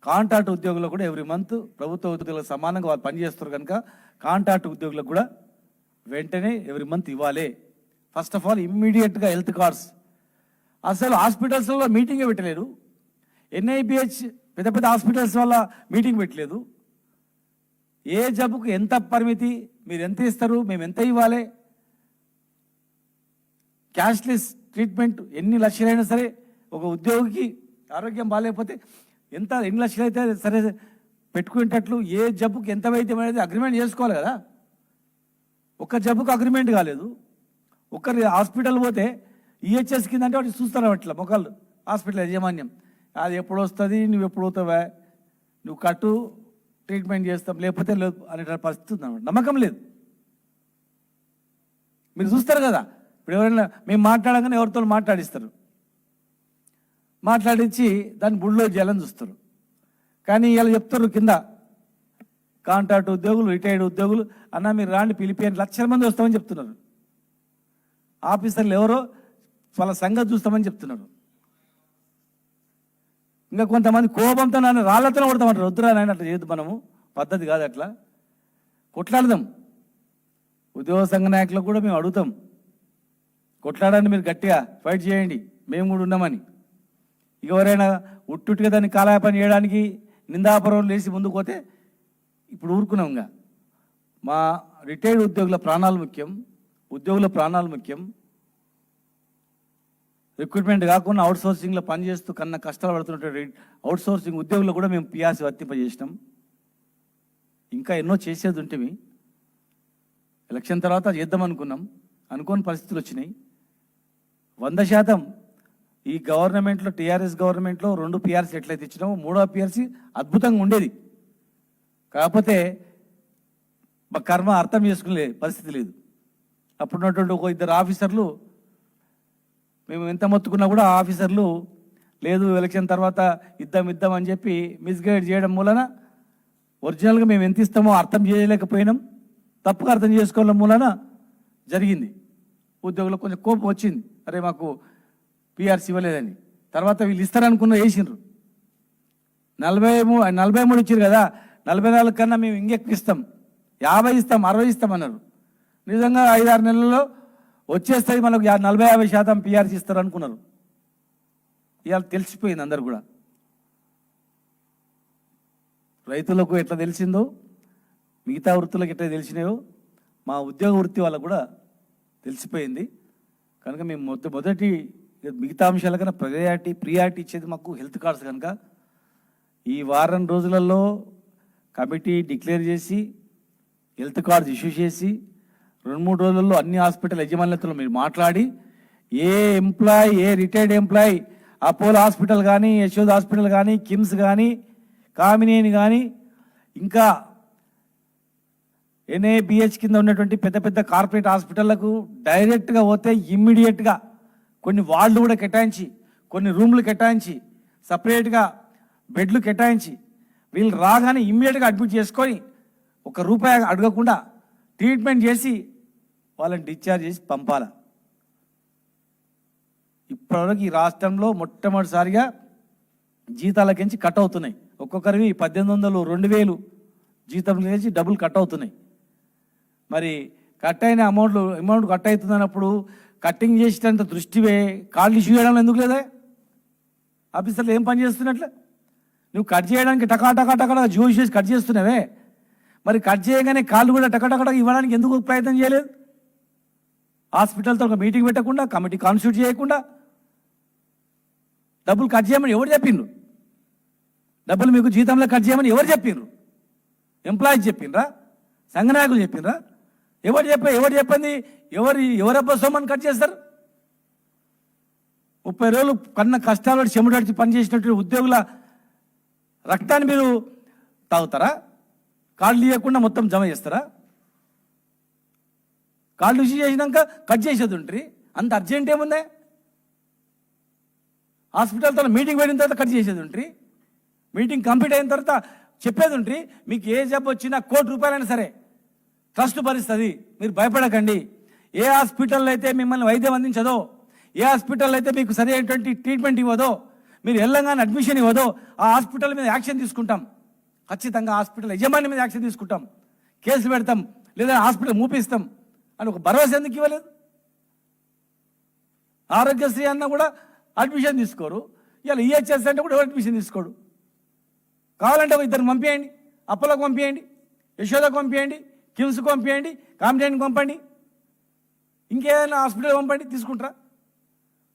Contract ఉద్యోగులకు కూడా every month ప్రభుత్వ ఉద్యోగులకు సమానంగా వాళ్ళు పనిచేస్తారు కనుక కాంట్రాక్ట్ ఉద్యోగులకు కూడా వెంటనే ఎవ్రీ మంత్ ఇవ్వాలి. ఫస్ట్ ఆఫ్ ఆల్ ఇమ్మీడియట్గా హెల్త్ కార్డ్స్. అసలు హాస్పిటల్స్లో మీటింగే పెట్టలేరు. ఎన్ఐబిహెచ్ పెద్ద పెద్ద హాస్పిటల్స్ వల్ల మీటింగ్ పెట్టలేదు. ఏ జబ్బుకు ఎంత పరిమితి, మీరు ఎంత ఇస్తారు, మేము ఎంత ఇవ్వాలి, క్యాష్లెస్ ట్రీట్మెంట్ ఎన్ని లక్షలైనా సరే ఒక ఉద్యోగికి ఆరోగ్యం బాగాలేకపోతే ఎన్ని లక్షలు అయితే సరే పెట్టుకునేటట్లు ఏ జబ్బుకి ఎంత వైద్యం అనేది అగ్రిమెంట్ చేసుకోవాలి కదా. ఒక్క జబ్బుకు అగ్రిమెంట్ కాలేదు. ఒక్కరి హాస్పిటల్ పోతే ఈహెచ్ఎస్ కింద అంటే వాటి చూస్తారు అట్లా మొక్కలు హాస్పిటల్ యాజమాన్యం అది ఎప్పుడు వస్తుంది, నువ్వు ఎప్పుడు అవుతావా, నువ్వు కట్టు ట్రీట్మెంట్ చేస్తాం లేకపోతే లేదు అనే పరిస్థితి ఉందన్నమాట. నమ్మకం లేదు. మీరు చూస్తారు కదా, ఇప్పుడు ఎవరైనా మేము మాట్లాడగానే ఎవరితో మాట్లాడిస్తారు, మాట్లాడించి దాన్ని బుడిలో చేయాలని చూస్తారు. కానీ ఇలా చెప్తారు కింద కాంట్రాక్ట్ ఉద్యోగులు, రిటైర్డ్ ఉద్యోగులు, అన్న మీరు రాండి పిలిపిని లక్షల మంది వస్తామని చెప్తున్నారు. ఆఫీసర్లు ఎవరో వాళ్ళ సంగతి చూస్తామని చెప్తున్నారు. ఇంకా కొంతమంది కోపంతో నన్ను రాళ్లతో కొడతామంటారు. వద్దురా నాయన అట్లా చేయొద్దు, మనము పద్ధతి కాదు, అట్లా కొట్లాడదాం. ఉద్యోగ సంఘ నాయకులకు కూడా మేము అడుగుతాం, కొట్లాడండి, మీరు గట్టిగా ఫైట్ చేయండి, మేము కూడా ఉన్నామని. ఎవరైనా ఉట్టుగా దాన్ని కాలయాపన చేయడానికి నిందాపురం లేచి ముందుకు పోతే ఇప్పుడు ఊరుకున్నాం. ఇంకా మా రిటైర్డ్ ఉద్యోగుల ప్రాణాలు ముఖ్యం, ఉద్యోగుల ప్రాణాలు ముఖ్యం. రిక్రూట్మెంట్ కాకుండా అవుట్ సోర్సింగ్లో పనిచేస్తూ కన్నా కష్టాలు పడుతున్నటువంటి అవుట్ సోర్సింగ్ ఉద్యోగులు కూడా మేము పిఆర్సీ వర్తింపజేసినాం. ఇంకా ఎన్నో చేసేది ఉంటేవి ఎలక్షన్ తర్వాత చేద్దాం అనుకోని పరిస్థితులు వచ్చినాయి. 100% ఈ గవర్నమెంట్లో టీఆర్ఎస్ గవర్నమెంట్లో 2 పిఆర్సీ ఎట్లయితే ఇచ్చినామో 3వ పిఆర్సీ అద్భుతంగా ఉండేది. కాకపోతే మా కర్మ అర్థం చేసుకునే పరిస్థితి లేదు. అప్పుడున్నటువంటి ఒక 2 ఆఫీసర్లు మేము ఎంత మొత్తుకున్నా కూడా ఆఫీసర్లు లేదు ఎలక్షన్ తర్వాత ఇద్దాం అని చెప్పి మిస్గైడ్ చేయడం మూలన ఒరిజినల్గా మేము ఎంత ఇస్తామో అర్థం చేయలేకపోయినాం, తప్పుగా అర్థం చేసుకోవడం మూలన జరిగింది. ఉద్యోగులకు కొంచెం కోపం వచ్చింది, అరే మాకు పిఆర్సీ ఇవ్వలేదని. తర్వాత వీళ్ళు ఇస్తారనుకున్న వేసిండ్రు. 43 ఇచ్చారు కదా, 44 కన్నా మేము ఇంకెక్కువ ఇస్తాం, 50 ఇస్తాం, 60 ఇస్తాం అన్నారు. నిజంగా 5-6 నెలల్లో వచ్చేస్తుంది మనకు 40-50% పిఆర్సీ ఇస్తారు అనుకున్నారు. ఇవాళ తెలిసిపోయింది అందరు కూడా. రైతులకు ఎట్లా తెలిసిందో, మిగతా వృత్తులకు ఎట్లా తెలిసినాయో మా ఉద్యోగ వృత్తి వాళ్ళకు కూడా తెలిసిపోయింది. కనుక మేము మొదటి మిగతా అంశాల కన్నా ప్రియారిటీ ఇచ్చేది మాకు హెల్త్ కార్డ్స్. కనుక ఈ వారం రోజులలో కమిటీ డిక్లేర్ చేసి హెల్త్ కార్డ్స్ ఇష్యూ చేసి 2-3 రోజుల్లో అన్ని హాస్పిటల్ యజమానులతో మీరు మాట్లాడి ఏ ఎంప్లాయీ, ఏ రిటైర్డ్ ఎంప్లాయీ అపోలో హాస్పిటల్ కానీ, యశోద్ హాస్పిటల్ కానీ, కిమ్స్ కానీ, కామినేని కానీ, ఇంకా ఎన్ఏబిహెచ్ కింద ఉన్నటువంటి పెద్ద పెద్ద కార్పొరేట్ హాస్పిటళ్లకు డైరెక్ట్గా పోతే ఇమ్మీడియట్గా కొన్ని వార్డులు కూడా కేటాయించి, కొన్ని రూమ్లు కేటాయించి, సపరేట్గా బెడ్లు కేటాయించి వీళ్ళు రాగానే ఇమ్మీడియట్గా అడ్మిట్ చేసుకొని 1 రూపాయి అడగకుండా ట్రీట్మెంట్ చేసి వాళ్ళని డిశ్చార్జ్ చేసి పంపాల. ఇప్పటివరకు ఈ రాష్ట్రంలో మొట్టమొదటిసారిగా జీతాలకించి కట్ అవుతున్నాయి. ఒక్కొక్కరివి 1800, 2000 జీతం నుంచి డబ్బులు కట్ అవుతున్నాయి. మరి కట్ అయిన అమౌంట్ కట్ అవుతుందన్నప్పుడు కట్టింగ్ చేసేటంత దృష్టివే కార్డులు ఇష్యూ చేయడంలో ఎందుకు లేదా? ఆఫీసర్లు ఏం పని చేస్తున్నట్లే? నువ్వు కట్ చేయడానికి టకా జ్యూస్ చేసి కట్ చేస్తున్నావే, మరి కట్ చేయగానే కాళ్ళు కూడా టకటకట ఇవ్వడానికి ఎందుకు ప్రయత్నం చేయలేదు? హాస్పిటల్తో ఒక మీటింగ్ పెట్టకుండా, కమిటీ కాన్స్టిట్యూట్ చేయకుండా డబ్బులు కట్ చేయమని ఎవరు చెప్పిండ్రు? డబ్బులు మీకు జీతంలో కట్ చేయమని ఎవరు చెప్పిండ్రు? ఎంప్లాయీస్ చెప్పిండ్రా? సంఘ నాయకులు చెప్పిండ్రా? ఎవరు చెప్పింది? ఎవరబ్బా సొమ్మని కట్ చేస్తారు? 30 రోజులు కన్న కష్టాలు చెమటడిచి పనిచేసినటువంటి ఉద్యోగుల రక్తాన్ని మీరు తాగుతారా? కార్డులు ఇవ్వకుండా మొత్తం జమ చేస్తారా? కార్డులు ఇష్యూ చేసినాక కట్ చేసేది ఉంటుంది. అంత అర్జెంట్ ఏముంది? హాస్పిటల్తో మీటింగ్ పెట్టిన తర్వాత కట్ చేసేది ఉంటుంది. మీటింగ్ కంప్లీట్ అయిన తర్వాత చెప్పేది ఉంటుంది, మీకు ఏ జబ్బు వచ్చినా ₹1,00,00,000 సరే ట్రస్ట్ భరిస్తుంది, మీరు భయపడకండి. ఏ హాస్పిటల్లో అయితే మిమ్మల్ని వైద్యం అందించదో, ఏ హాస్పిటల్ అయితే మీకు సరైనటువంటి ట్రీట్మెంట్ ఇవ్వదో, మీరు వెళ్ళంగానే అడ్మిషన్ ఇవ్వదో ఆ హాస్పిటల్ మీద యాక్షన్ తీసుకుంటాం, ఖచ్చితంగా హాస్పిటల్ యజమాని మీద యాక్షన్ తీసుకుంటాం, కేసులు పెడతాం, లేదా హాస్పిటల్ మూపిస్తాం అని ఒక భరోసా ఎందుకు ఇవ్వలేదు? ఆరోగ్యశ్రీ అన్న కూడా అడ్మిషన్ తీసుకోరు, ఇలా ఈహెచ్ఎస్ అంటే కూడా అడ్మిషన్ తీసుకోడు. కావాలంటే ఇద్దరు పంపించండి, అప్పలకు పంపించండి, యశోదకు పంపించండి, కిమ్స్కి పంపించండి, కామిడేన్కి పంపండి, ఇంకేదైనా హాస్పిటల్ పంపండి, తీసుకుంటారా?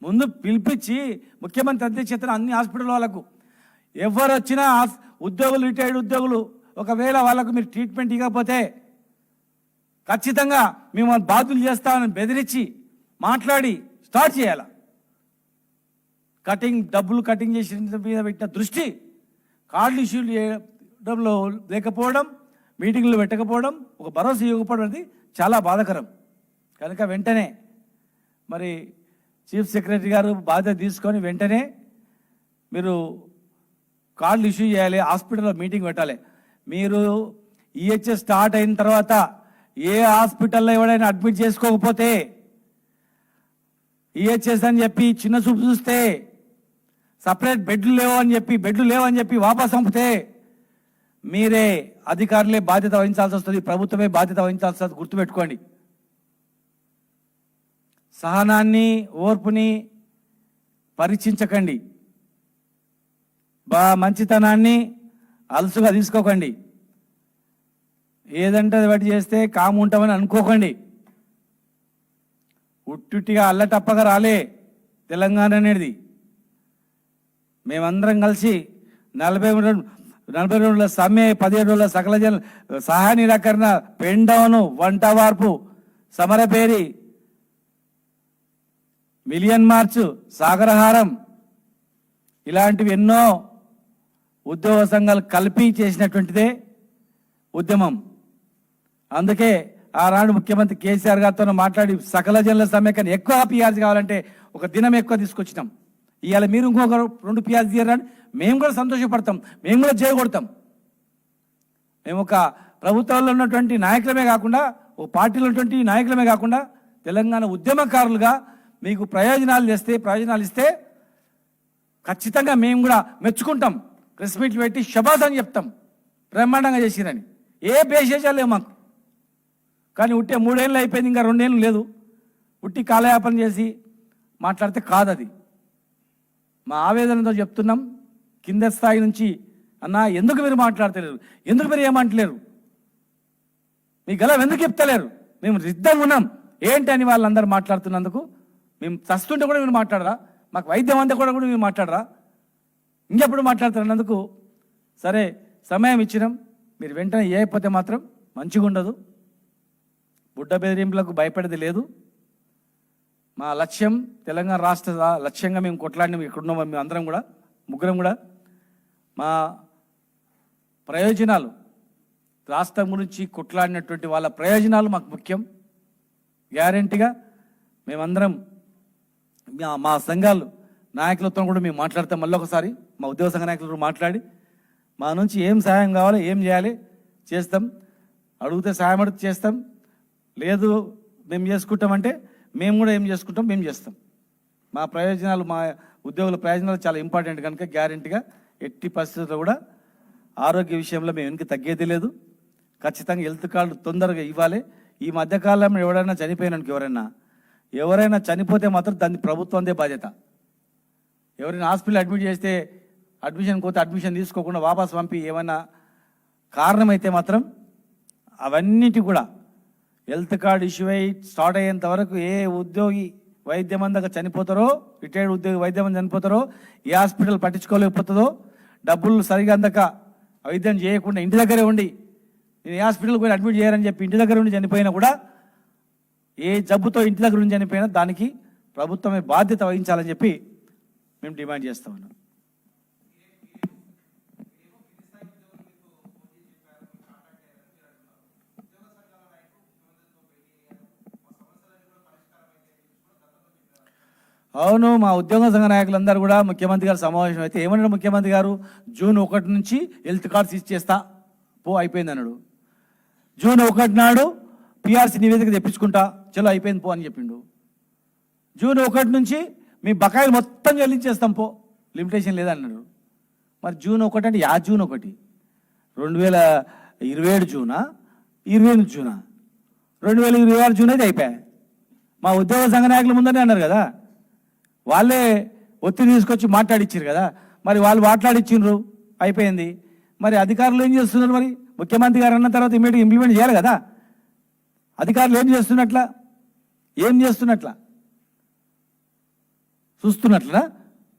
ముందు పిలిపించి ముఖ్యమంత్రి అధ్యక్షతన అన్ని హాస్పిటల్ వాళ్ళకు ఎవరు వచ్చినా ఉద్యోగులు, రిటైర్డ్ ఉద్యోగులు ఒకవేళ వాళ్ళకు మీరు ట్రీట్మెంట్ ఇవ్వకపోతే ఖచ్చితంగా మేము బాధ్యులు చేస్తామని బెదిరించి మాట్లాడి స్టార్ట్ చేయాలి. డబ్బులు కటింగ్ చేసిన మీద పెట్టిన దృష్టి, కార్డులు ఇష్యూలు చేయడంలో లేకపోవడం, మీటింగ్లు పెట్టకపోవడం, ఒక భరోసా ఇవ్వకపోవడం అనేది చాలా బాధాకరం. కనుక వెంటనే మరి చీఫ్ సెక్రటరీ గారు బాధ్యత తీసుకొని వెంటనే మీరు కార్డులు ఇష్యూ చేయాలి, హాస్పిటల్లో మీటింగ్ పెట్టాలి. మీరు ఈహెచ్ఎస్ స్టార్ట్ అయిన తర్వాత ఏ హాస్పిటల్లో ఎవడైనా అడ్మిట్ చేసుకోకపోతే ఈహెచ్ఎస్ అని చెప్పి చిన్న చూపు చూస్తే, సపరేట్ బెడ్లు లేవని చెప్పి వాపస్ పంపితే మీరే అధికారులే బాధ్యత వహించాల్సి వస్తుంది, ప్రభుత్వమే బాధ్యత వహించాల్సి వస్తుంది. గుర్తుపెట్టుకోండి. సహనాన్ని, ఓర్పుని పరీక్షించకండి, మంచితనాన్ని అలసుగా తీసుకోకండి. ఏదంటే బట్టి చేస్తే కాము ఉంటామని అనుకోకండి. ఉట్టుట్టిగా అల్లటప్పగా రాలే తెలంగాణ అనేది. మేమందరం కలిసి 42 రోజుల సమ్మె, 17 రోజుల సకల జన సహాయ నిరాకరణ, పెండౌను, వంట వార్పు, సమరపేరి, మిలియన్ మార్చు, సాగరహారం, ఇలాంటివి ఎన్నో ఉద్యోగ సంఘాలు కలిపి చేసినటువంటిదే ఉద్యమం. అందుకే ఆనాడు ముఖ్యమంత్రి కేసీఆర్ గారితో మాట్లాడి సకల జనుల సమ్మె కన్నా ఎక్కువ పిఆర్సీ కావాలంటే ఒక దినం ఎక్కువ తీసుకొచ్చినాం. ఇవాళ మీరు ఇంకొక 2 పిఆర్సీ తీయరండి, మేము కూడా సంతోషపడతాం, మేము కూడా చేయగొడతాం. మేము ఒక ప్రభుత్వంలో ఉన్నటువంటి నాయకులమే కాకుండా, ఓ పార్టీలో ఉన్నటువంటి నాయకులమే కాకుండా తెలంగాణ ఉద్యమకారులుగా మీకు ప్రయోజనాలు ఇస్తే ఖచ్చితంగా మేము కూడా మెచ్చుకుంటాం. ప్రెస్ మీట్లు పెట్టి శబాస్ అని చెప్తాం, బ్రహ్మాండంగా చేసిరని. ఏ బేషేషాలు లేవు మాకు. కానీ ఉట్టే 3 ఏళ్ళు అయిపోయింది, ఇంకా 2 ఏళ్ళు లేదు. ఉట్టి కాలయాపన చేసి మాట్లాడితే కాదది. మా ఆవేదనతో చెప్తున్నాం, కింద స్థాయి నుంచి, అన్న ఎందుకు మీరు మాట్లాడతలేరు, ఎందుకు మీరు ఏమంటలేరు, మీ గలం ఎందుకు చెప్తలేరు, మేము సిద్ధంగా ఉన్నాం ఏంటి అని వాళ్ళందరూ మాట్లాడుతున్నందుకు, మేము చస్తుంటే కూడా మీరు మాట్లాడరా, మాకు వైద్యం అంతా కూడా మీరు మాట్లాడరా, ఇంకెప్పుడు మాట్లాడుతున్నందుకు సరే సమయం ఇచ్చినాం. మీరు వెంటనే చేయకపోతే మాత్రం మంచిగా ఉండదు. బుడ్డ బెదిరింపులకు భయపడేది లేదు. మా లక్ష్యం తెలంగాణ రాష్ట్ర లక్ష్యంగా మేము కొట్లాడినాం. ఇక్కడున్న మేము అందరం కూడా, ముగ్గురం కూడా మా ప్రయోజనాలు, రాష్ట్రం గురించి కొట్లాడినటువంటి వాళ్ళ ప్రయోజనాలు మాకు ముఖ్యం. గ్యారెంటీగా మేమందరం మా సంఘాలు నాయకులతో కూడా మేము మాట్లాడతాం. మళ్ళీ ఒకసారి మా ఉద్యోగ సంఘ నాయకులతో మాట్లాడి మా నుంచి ఏం సహాయం కావాలో, ఏం చేయాలి చేస్తాం. అడిగితే సహాయం అడిగితే చేస్తాం, లేదు మేము చేసుకుంటామంటే మేము కూడా ఏం చేసుకుంటాం మేము చేస్తాం. మా ప్రయోజనాలు, మా ఉద్యోగుల ప్రయోజనాలు చాలా ఇంపార్టెంట్ కనుక గ్యారెంటీగా ఎట్టి పరిస్థితుల్లో కూడా ఆరోగ్య విషయంలో మేము వెనక్కి తగ్గేది లేదు. ఖచ్చితంగా హెల్త్ కార్డు తొందరగా ఇవ్వాలి. ఈ మధ్యకాలంలో ఎవరైనా చనిపోతే మాత్రం దాన్ని ప్రభుత్వందే బాధ్యత. ఎవరైనా హాస్పిటల్ అడ్మిట్ చేస్తే అడ్మిషన్ తీసుకోకుండా వాపస్ పంపి ఏమైనా కారణమైతే మాత్రం అవన్నిటి కూడా హెల్త్ కార్డు ఇష్యూ అయ్యి స్టార్ట్ అయ్యేంత వరకు ఏ ఉద్యోగి వైద్యం అందక చనిపోతారో, రిటైర్డ్ ఉద్యోగి వైద్యం చనిపోతారో, ఏ హాస్పిటల్ పట్టించుకోలేకపోతుందో, డబ్బులు సరిగా అందక వైద్యం చేయకుండా ఇంటి దగ్గరే ఉండి నేను ఏ హాస్పిటల్కి పోయి అడ్మిట్ చేయాలని చెప్పి ఇంటి దగ్గర ఉండి చనిపోయినా కూడా, ఏ జబ్బుతో ఇంటి దగ్గర ఉండి చనిపోయినా దానికి ప్రభుత్వమే బాధ్యత వహించాలని చెప్పి మేము డిమాండ్ చేస్తా ఉన్నాం. అవును, మా ఉద్యోగ సంఘ నాయకులందరూ కూడా ముఖ్యమంత్రి గారు సమావేశం అయితే ఏమన్నాడు ముఖ్యమంత్రి గారు, జూన్ 1 నుంచి హెల్త్ కార్డ్స్ ఇచ్చేస్తా పో, అయిపోయింది అన్నాడు. జూన్ 1 నాడు పిఆర్సీ నివేదిక తెప్పించుకుంటా, చలో అయిపోయింది పో అని చెప్పిండు. జూన్ 1 నుంచి మీ బకాయిలు మొత్తం చెల్లించేస్తాం పో, లిమిటేషన్ లేదన్నారు. మరి జూన్ 1 అంటే జూన్ 1 2027 జూనా 28 జూనా 2026 జూన్ అయితే అయిపోయాయి. మా ఉద్యోగ సంఘ నాయకుల ముందరే అన్నారు కదా, వాళ్ళే ఒత్తిడి తీసుకొచ్చి మాట్లాడిచ్చారు కదా, మరి వాళ్ళు మాట్లాడిచ్చిండ్రు అయిపోయింది. మరి అధికారులు ఏం చేస్తున్నారు? మరి ముఖ్యమంత్రి గారు అన్న తర్వాత ఇమీడియట్గా ఇంప్లిమెంట్ చేయాలి కదా. అధికారులు ఏం చేస్తున్నట్లా చూస్తున్నట్లా?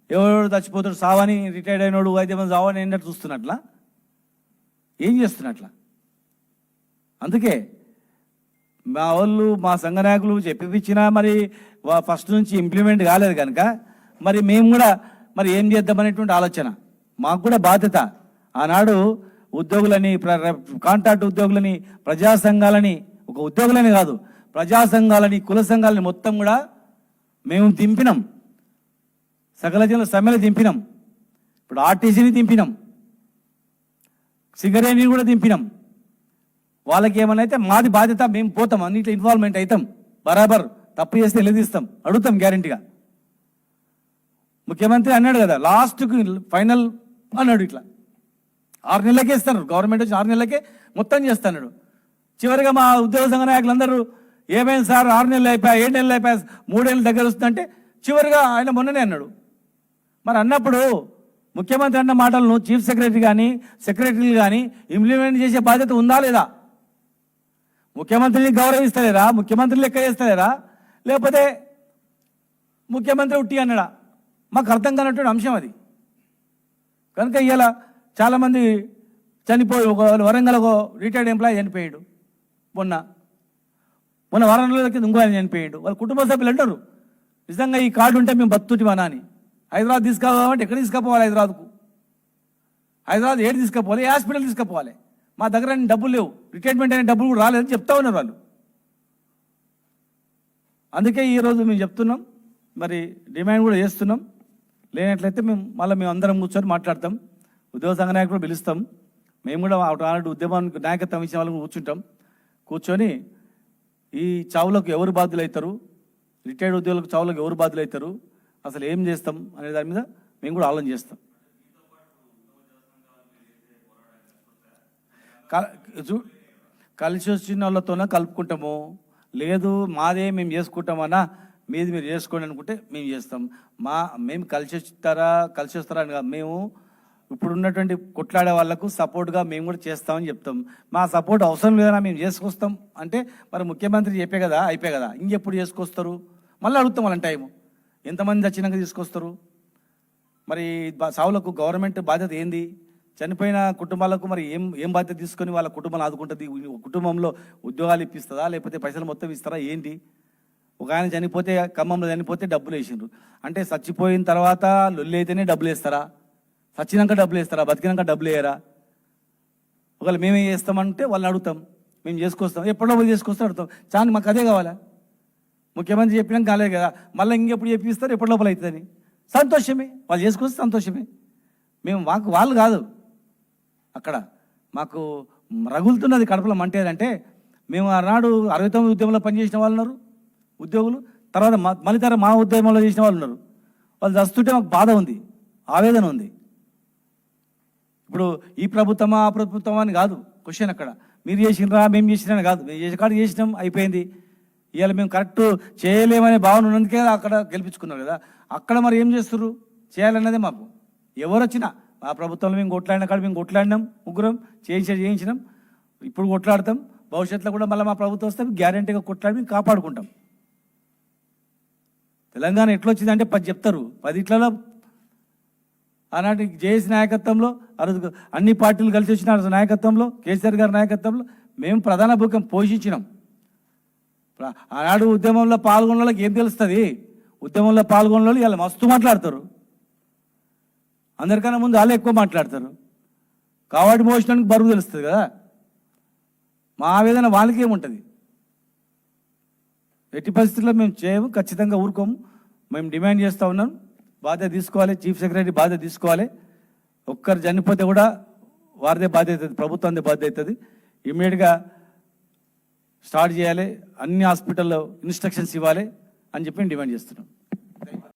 ఎవరు చచ్చిపోతాడు సావని, రిటైర్డ్ అయినోడు 5 మంది సావని ఏంటంటే చూస్తున్నట్లా? ఏం చేస్తున్నట్లా? అందుకే మా వాళ్ళు, మా సంఘ నాయకులు చెప్పిచ్చినా మరి ఫస్ట్ నుంచి ఇంప్లిమెంట్ కాలేదు కనుక మరి మేము కూడా మరి ఏం చేద్దామనేటువంటి ఆలోచన. మాకు కూడా బాధ్యత. ఆనాడు ఉద్యోగులని, కాంట్రాక్ట్ ఉద్యోగులని, ప్రజా సంఘాలని, ఒక ఉద్యోగులని కాదు ప్రజా సంఘాలని, కుల సంఘాలని మొత్తం కూడా మేము దింపినాం. సకల జనుల సమ్మెలు దింపినాం. ఇప్పుడు ఆర్టీసీని దింపినాం, సింగరేణిని కూడా దింపినాం. వాళ్ళకి ఏమన్నా అయితే మాది బాధ్యత, మేము పోతాం, అన్నింటిలో ఇన్వాల్వ్మెంట్ అవుతాం. బరాబర్ తప్పు చేస్తే నిలదీస్తాం, అడుగుతాం గ్యారంటీగా. ముఖ్యమంత్రి అన్నాడు కదా, లాస్ట్కి ఫైనల్ అన్నాడు, ఇట్లా 6 నెలలకే ఇస్తాను, గవర్నమెంట్ వచ్చి 6 నెలలకే మొత్తం చేస్తాడు. చివరిగా మా ఉద్యోగ సంఘ నాయకులందరూ ఏమైంది సార్, 6 నెలలు అయిపోయా, 7 నెలలు అయిపోయా, 3 ఏళ్ళ దగ్గర వస్తుందంటే చివరిగా ఆయన మొన్ననే అన్నాడు. మరి అన్నప్పుడు ముఖ్యమంత్రి అన్న మాటలను చీఫ్ సెక్రటరీ కానీ సెక్రటరీలు కానీ ఇంప్లిమెంట్ చేసే బాధ్యత ఉందా లేదా? ముఖ్యమంత్రిని గౌరవిస్తలేరా? ముఖ్యమంత్రి లెక్క చేస్తలేరా? లేకపోతే ముఖ్యమంత్రి ఉట్టి అన్నాడా? మాకు అర్థం కానటువంటి అంశం అది. కనుక ఇలా చాలామంది చనిపోయి, ఒక వరంగల్ ఒక రిటైర్డ్ ఎంప్లాయీ చనిపోయాడు మొన్న వారం రోజుల కింద ఇంకో ఆయన చనిపోయాడు. వాళ్ళ కుటుంబ సభ్యులు అంటారు, నిజంగా ఈ కార్డు ఉంటే మేము బతుకుటివనా అని. హైదరాబాద్ తీసుకుపోవాలంటే ఎక్కడ తీసుకుపోవాలి? హైదరాబాద్ ఏడు తీసుకుపోవాలి, ఏ హాస్పిటల్ తీసుకుపోవాలి? మా దగ్గర డబ్బులు లేవు, రిటైర్మెంట్ అనే డబ్బులు కూడా రాలేదని చెప్తా ఉన్నారు వాళ్ళు. అందుకే ఈరోజు మేము చెప్తున్నాం, మరి డిమాండ్ కూడా చేస్తున్నాం. లేనట్లయితే మేము అందరం కూర్చొని మాట్లాడతాం, ఉద్యోగ సంఘ నాయకులు పిలుస్తాం. మేము కూడా ఆనాడు ఉద్యమానికి నాయకత్వం ఇచ్చిన వాళ్ళని కూర్చొని ఈ చావులకు ఎవరు బాధ్యులు అవుతారు, రిటైర్డ్ ఉద్యోగులకు చావులకు ఎవరు బాధ్యులు అవుతారు, అసలు ఏం చేస్తాం అనే దాని మీద మేము కూడా ఆలోచన చేస్తాం. కలిసి వచ్చిన వాళ్ళతోనే కలుపుకుంటాము, లేదు మాదే మేము చేసుకుంటామన్నా మీది మీరు చేసుకోండి అనుకుంటే మేము చేస్తాం. మేము కలిసి వస్తారా అని కాదు, మేము ఇప్పుడు ఉన్నటువంటి కొట్లాడే వాళ్ళకు సపోర్ట్గా మేము కూడా చేస్తామని చెప్తాం. మా సపోర్ట్ అవసరం లేదన్నా మేము చేసుకొస్తాం అంటే మరి ముఖ్యమంత్రి చెప్పే కదా, అయిపోయి కదా, ఇంకెప్పుడు చేసుకొస్తారు? మళ్ళీ అడుగుతాం వాళ్ళని టైము, ఎంతమంది వచ్చినాక తీసుకొస్తారు? మరి సావులకు గవర్నమెంట్ బాధ్యత ఏంది? చనిపోయిన కుటుంబాలకు మరి ఏం బాధ్యత తీసుకొని వాళ్ళ కుటుంబాలు ఆదుకుంటుంది? కుటుంబంలో ఉద్యోగాలు ఇప్పిస్తుందా, లేకపోతే పైసలు మొత్తం ఇస్తారా ఏంటి? ఒక ఆయన చనిపోతే, ఖమ్మంలో చనిపోతే డబ్బులు వేసిండ్రు అంటే చచ్చిపోయిన తర్వాత లొల్లి అయితేనే డబ్బులు వేస్తారా? చచ్చినాక డబ్బులు వేస్తారా? బతికినాక డబ్బులు వేయరా? ఒకవేళ మేమేం చేస్తామంటే వాళ్ళని అడుగుతాం, మేము చేసుకొస్తాం, ఎప్పటిలోపల చేసుకొస్తాం అడుగుతాం. చాలా మాకు అదే కావాలా? ముఖ్యమంత్రి చెప్పినాక కాలేదు కదా, మళ్ళీ ఇంకెప్పుడు చెప్పిస్తారు, ఎప్పటి లోపల అవుతుందని. సంతోషమే, వాళ్ళు చేసుకొస్తే సంతోషమే. వాళ్ళు కాదు, అక్కడ మాకు రగులుతున్నది కడుపులో మంటేదంటే, మేము ఆనాడు 69 ఉద్యమంలో పనిచేసిన వాళ్ళు ఉన్నారు ఉద్యోగులు, తర్వాత మళ్ళీ మా ఉద్యమంలో చేసిన వాళ్ళు ఉన్నారు. వాళ్ళు చస్తుంటే మాకు బాధ ఉంది, ఆవేదన ఉంది. ఇప్పుడు ఈ ప్రభుత్వమా ఆ ప్రభుత్వమా అని కాదు క్వశ్చన్. అక్కడ మీరు చేసినరా మేము చేసినా కాదు, మేము చేసే కాడ చేసినాం, అయిపోయింది. ఇవాళ మేము కరెక్ట్ చేయలేమనే భావన ఉన్నందుకే అక్కడ గెలిపించుకున్నారు కదా. అక్కడ మరి ఏం చేస్తున్నారు? చేయాలన్నదే మాకు. ఎవరు వచ్చినా ఆ ప్రభుత్వంలో మేము కొట్లాడిన కాడ మేము కొట్లాడినాం, ముగ్గురం చేయించినాం, ఇప్పుడు కొట్లాడతాం. భవిష్యత్తులో కూడా మళ్ళీ మా ప్రభుత్వం వస్తే గ్యారంటీగా కొట్లాడి మేము కాపాడుకుంటాం. తెలంగాణ ఎట్లొచ్చిందంటే 10 చెప్తారు, 10 ఆనాటి జేఏసీ నాయకత్వంలో, అన్ని పార్టీలు కలిసి వచ్చిన నాయకత్వంలో, కేసీఆర్ గారి నాయకత్వంలో మేము ప్రధాన భూమిక పోషించినాం. ఆనాడు ఉద్యమంలో పాల్గొన్న వాళ్ళకి ఏం తెలుస్తుంది? ఉద్యమంలో పాల్గొన్న వాళ్ళు ఇలా మస్తు మాట్లాడతారు, అందరికన్నా ముందు వాళ్ళే ఎక్కువ మాట్లాడతారు. కావాడి మోసడానికి బరువు తెలుస్తుంది కదా. మా ఆవేదన వాళ్ళకి ఏముంటుంది? ఎట్టి పరిస్థితుల్లో మేము చేయము, ఖచ్చితంగా ఊరుకోము. మేము డిమాండ్ చేస్తూ ఉన్నాం, బాధ్యత తీసుకోవాలి, చీఫ్ సెక్రటరీ బాధ్యత తీసుకోవాలి. ఒక్కరు చనిపోతే కూడా వారిదే బాధ్యత అవుతుంది, ప్రభుత్వందే బాధ్యత అవుతుంది. ఇమ్మీడియట్గా స్టార్ట్ చేయాలి, అన్ని హాస్పిటల్లో ఇన్స్ట్రక్షన్స్ ఇవ్వాలి అని చెప్పి డిమాండ్ చేస్తున్నాం.